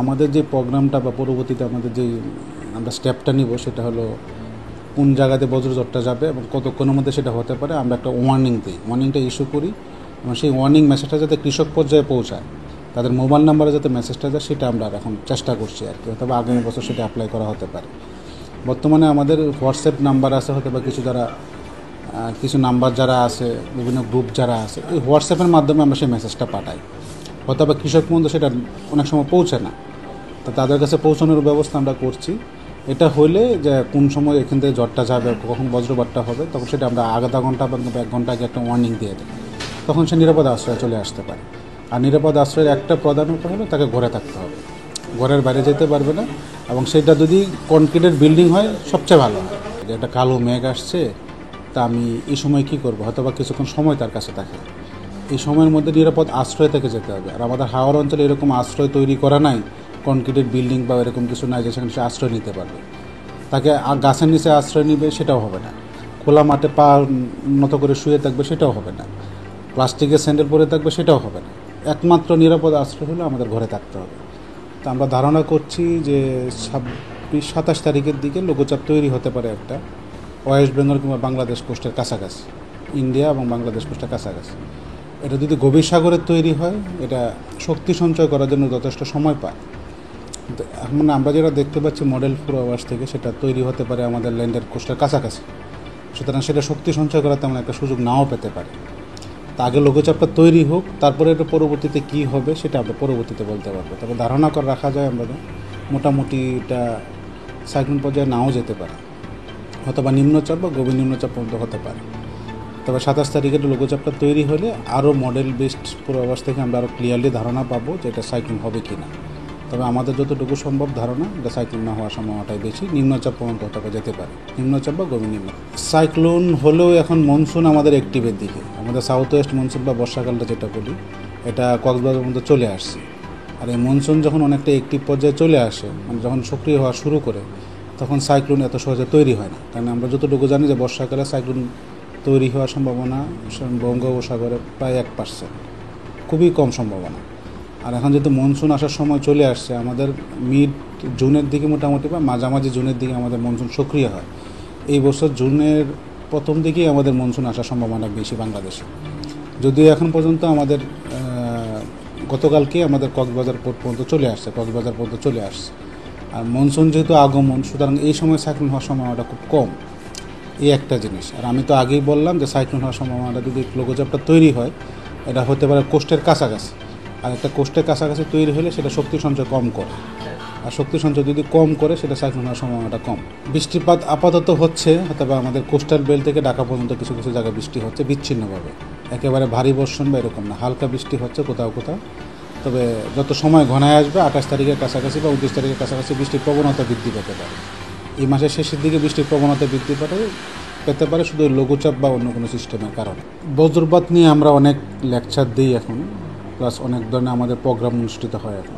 আমাদের যে প্রোগ্রামটা বা পরবর্তীতে আমাদের যে আমরা স্টেপটা নিব সেটা হলো কোন জায়গাতে বজ্রঝড়টা যাবে এবং কতক্ষণের মধ্যে সেটা হতে পারে আমরা একটা ওয়ার্নিং দিই, ওয়ার্নিংটা ইস্যু করি এবং সেই ওয়ার্নিং মেসেজটা যাতে কৃষক পর্যায়ে পৌঁছায়, তাদের মোবাইল নাম্বারে যাতে মেসেজটা যায় সেটা আমরা এখন চেষ্টা করছি আর কি, অথবা আগামী বছর সেটা অ্যাপ্লাই করা হতে পারে। বর্তমানে আমাদের হোয়াটসঅ্যাপ নাম্বার আছে, হয়তো বা কিছু নাম্বার যারা আছে, বিভিন্ন গ্রুপ যারা আছে, এই হোয়াটসঅ্যাপের মাধ্যমে আমরা সেই মেসেজটা পাঠাই, হয়তো বা কৃষক পর্যন্ত সেটা অনেক সময় পৌঁছে না, তো তাদের কাছে পৌঁছানোর ব্যবস্থা আমরা করছি। এটা হলে যে কোন সময় এখান থেকে ঝড়টা যাবে, কখন বজ্রপাতটা হবে, তখন সেটা আমরা আধা ঘন্টা বা 1 ঘন্টা আগে একটা ওয়ার্নিং দিয়ে দেয়, তখন সে নিরাপদ আশ্রয়ে চলে আসতে পারে। আর নিরাপদ আশ্রয়ের একটা প্রধান উপায় হলো তাকে ঘরে থাকতে হবে, ঘরের বাইরে যেতে পারবে না, এবং সেটা যদি কনক্রিটের বিল্ডিং হয় সবচেয়ে ভালো হয়। যে একটা কালো মেঘ আসছে, তা আমি এই সময় কী করবো, হয়তো বা কিছুক্ষণ সময় তার কাছে থাকে, এই সময়ের মধ্যে নিরাপদ আশ্রয় থেকে যেতে হবে। আর আমাদের হাওড় অঞ্চলে এরকম আশ্রয় তৈরি করা নাই, কনক্রিটের বিল্ডিং বা এরকম কিছু নাই যে সেখানে সে আশ্রয় নিতে পারবে। তাকে গাছের নিচে আশ্রয় নিবে সেটাও হবে না, খোলা মাঠে পা নত করে শুয়ে থাকবে সেটাও হবে না, প্লাস্টিকের স্যান্ডেল পরে থাকবে সেটাও হবে না। একমাত্র নিরাপদ আশ্রয় হলো আমাদের ঘরে থাকতে হবে। তো আমরা ধারণা করছি যে 26-27 তারিখের দিকে লঘুচাপ তৈরি হতে পারে একটা, ওয়েস্ট বেঙ্গল কিংবা বাংলাদেশ কোস্টের কাছাকাছি, ইন্ডিয়া এবং বাংলাদেশ কোস্টের কাছাকাছি। এটা যদি গভীর সাগরের তৈরি হয়, এটা শক্তি সঞ্চয় করার জন্য যথেষ্ট সময় পায়। মানে আমরা যেটা দেখতে পাচ্ছি মডেল পূর্বাভাস থেকে, সেটা তৈরি হতে পারে আমাদের ল্যান্ডের কোস্টের কাছাকাছি, সুতরাং সেটা শক্তি সঞ্চয় করার তেমন একটা সুযোগ নাও পেতে পারে। তা আগে লঘুচাপটা তৈরি হোক, তারপরে এটা পরবর্তীতে কী হবে সেটা আমরা পরবর্তীতে বলতে পারবো। তবে ধারণা করে রাখা যায় আমরা মোটামুটি এটা সাইক্লোন পর্যায়ে নাও যেতে পারে, অথবা নিম্নচাপ বা গভীর নিম্নচাপ পর্যন্ত হতে পারে। তবে 27 তারিখের লঘুচাপটা তৈরি হলে আরও মডেল বেসড পূর্বাভাস থেকে আমরা আরও ক্লিয়ারলি ধারণা পাবো যে এটা সাইক্লোন হবে কি না। তবে আমাদের যতটুকু সম্ভব ধারণা, এটা সাইক্লোন না হওয়ার সম্ভাবনাটাই বেশি, নিম্নচাপ পর্যন্ত হতে যেতে পারে, নিম্নচাপ বা গভীর নিম্ন। সাইক্লোন হলেও এখন মনসুন আমাদের অ্যাক্টিভের দিকে, আমাদের সাউথ ওয়েস্ট মনসুন বা বর্ষাকালটা যেটা বলি, এটা কক্সবাজার পর্যন্ত চলে আসছে। আর এই মনসুন যখন অনেকটা অ্যাক্টিভ পর্যায়ে চলে আসে, মানে যখন সক্রিয় হওয়া শুরু করে, তখন সাইক্লোন এত সহজে তৈরি হয় না। কারণ আমরা যতটুকু জানি যে বর্ষাকালে সাইক্লোন তৈরি হওয়ার সম্ভাবনা বঙ্গোপসাগরে প্রায় 1%, খুবই কম সম্ভাবনা। আর এখন যেহেতু মনসুন আসার সময় চলে আসছে, আমাদের মিড জুনের দিকে মোটামুটি বা মাঝামাঝি জুনের দিকে আমাদের মনসুন সক্রিয় হয়। এই বছর জুনের প্রথম দিকেই আমাদের মনসুন আসার সম্ভাবনা বেশি বাংলাদেশে, যদিও এখন পর্যন্ত আমাদের গতকালকে আমাদের কক্সবাজার পোর্ট পর্যন্ত চলে আসছে। আর মনসুন যেহেতু আগমন, সুতরাং এই সময় সাইক্লোন হওয়ার সম্ভাবনাটা খুব কম, এই একটা জিনিস। আর আমি তো আগেই বললাম যে সাইক্লোন হওয়ার সম্ভাবনাটা যদি লঘুচাপটা তৈরি হয়, এটা হতে পারে কোস্টের কাছাকাছি, আর একটা কোস্টের কাছাকাছি তৈরি হলে সেটা শক্তি সঞ্চয় কম করে, আর শক্তি সঞ্চয় যদি কম করে সেটা সাইক্লোন হওয়ার সম্ভাবনাটা কম। বৃষ্টিপাত আপাতত হচ্ছে, অথবা আমাদের কোস্টাল বেল্ট থেকে ঢাকা পর্যন্ত কিছু কিছু জায়গায় বৃষ্টি হচ্ছে বিচ্ছিন্নভাবে, একেবারে ভারী বর্ষণ বা এরকম না, হালকা বৃষ্টি হচ্ছে কোথাও কোথাও। তবে যত সময় ঘনায় আসবে 28 তারিখের কাছাকাছি বা 29 তারিখের কাছাকাছি বৃষ্টির প্রবণতা বৃদ্ধি পেতে পারে। এই মাসের শেষের দিকে বৃষ্টির প্রবণতা বৃদ্ধি পেতে পারে শুধু লঘুচাপ বা অন্য কোনো সিস্টেমের কারণে। বজ্রপাত নিয়ে আমরা অনেক লেকচার দিই এখন, প্লাস অনেক ধরনের আমাদের প্রোগ্রাম অনুষ্ঠিত হয় এখন।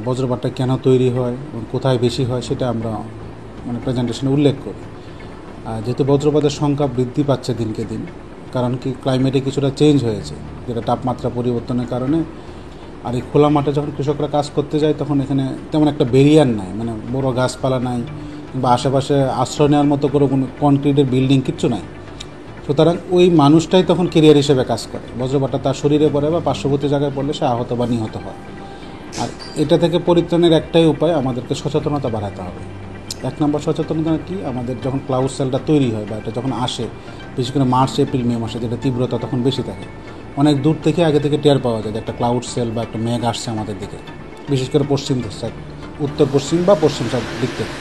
বজ্রপাতটা কেন তৈরি হয় এবং কোথায় বেশি হয় সেটা আমরা মানে প্রেজেন্টেশনে উল্লেখ করি। যেহেতু বজ্রপাতের সংখ্যা বৃদ্ধি পাচ্ছে দিনকে দিন, কারণ কি ক্লাইমেটে কিছুটা চেঞ্জ হয়েছে, যেটা তাপমাত্রা পরিবর্তনের কারণে। আর এই খোলা মাঠে যখন কৃষকরা কাজ করতে যায়, তখন এখানে তেমন একটা ব্যারিয়ার নাই, মানে বড় গাছপালা নাই, বা আশেপাশে আশ্রয় নেওয়ার মতো কোনো কনক্রিটের বিল্ডিং কিচ্ছু নাই। সুতরাং ওই মানুষটাই তখন কেরিয়ার হিসেবে কাজ করে, বজ্রপাতটা তার শরীরে পড়ে বা পার্শ্ববর্তী জায়গায় পড়লে সে আহত বা নিহত হয়। আর এটা থেকে পরিত্রাণের একটাই উপায়, আমাদেরকে সচেতনতা বাড়াতে হবে। 1 নম্বর সচেতনতা কি, আমাদের যখন ক্লাউড সেলটা তৈরি হয় বা এটা যখন আসে, বিশেষ করে মার্চ এপ্রিল মে মাসে, যেটা তীব্রতা তখন বেশি থাকে, অনেক দূর থেকে আগে থেকে টের পাওয়া যায় যে একটা ক্লাউড সেল বা একটা মেঘ আসছে আমাদের দিকে, বিশেষ করে পশ্চিম সাইড, উত্তর পশ্চিম বা পশ্চিম সাইড দিক থেকে।